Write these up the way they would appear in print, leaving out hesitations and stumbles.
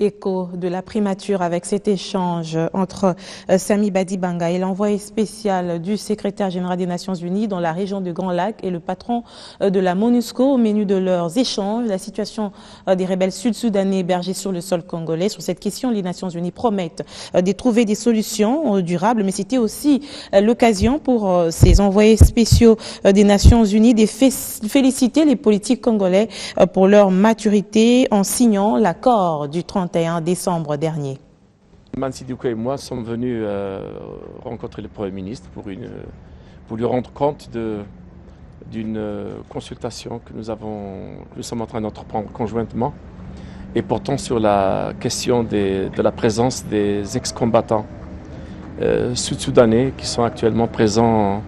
Écho de la primature avec cet échange entre Sami Badibanga et l'envoyé spécial du secrétaire général des Nations Unies dans la région de Grand Lac et le patron de la MONUSCO. Au menu de leurs échanges, la situation des rebelles sud-soudanais hébergés sur le sol congolais. Sur cette question, les Nations Unies promettent de trouver des solutions durables, mais c'était aussi l'occasion pour ces envoyés spéciaux des Nations Unies de féliciter les politiques congolais pour leur maturité en signant l'accord du 31 décembre dernier. Mansidouko et moi sommes venus rencontrer le Premier ministre pour lui rendre compte d'une consultation que nous sommes en train d'entreprendre conjointement et portant sur la question de la présence des ex-combattants sud-soudanais qui sont actuellement présents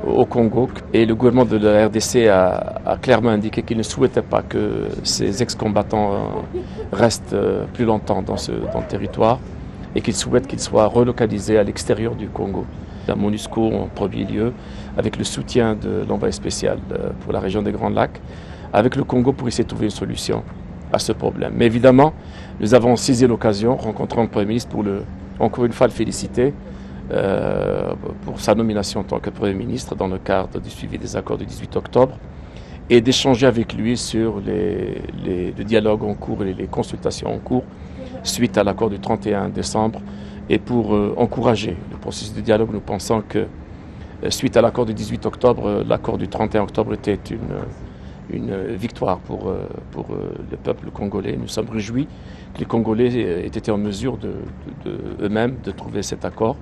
au Congo. Et le gouvernement de la RDC a clairement indiqué qu'il ne souhaitait pas que ces ex-combattants restent plus longtemps dans le territoire et qu'il souhaite qu'ils soient relocalisés à l'extérieur du Congo. La MONUSCO en premier lieu, avec le soutien de l'envoyé spécial pour la région des Grands Lacs, avec le Congo pour essayer de trouver une solution à ce problème. Mais évidemment, nous avons saisi l'occasion, rencontrant le Premier ministre pour encore une fois le féliciter pour sa nomination en tant que Premier ministre dans le cadre du suivi des accords du 18 octobre et d'échanger avec lui sur le dialogue en cours et les consultations en cours suite à l'accord du 31 décembre et pour encourager le processus de dialogue. Nous pensons que suite à l'accord du 18 octobre, l'accord du 31 octobre était une victoire pour le peuple congolais. Nous sommes réjouis que les Congolais aient été en mesure eux-mêmes de trouver cet accord.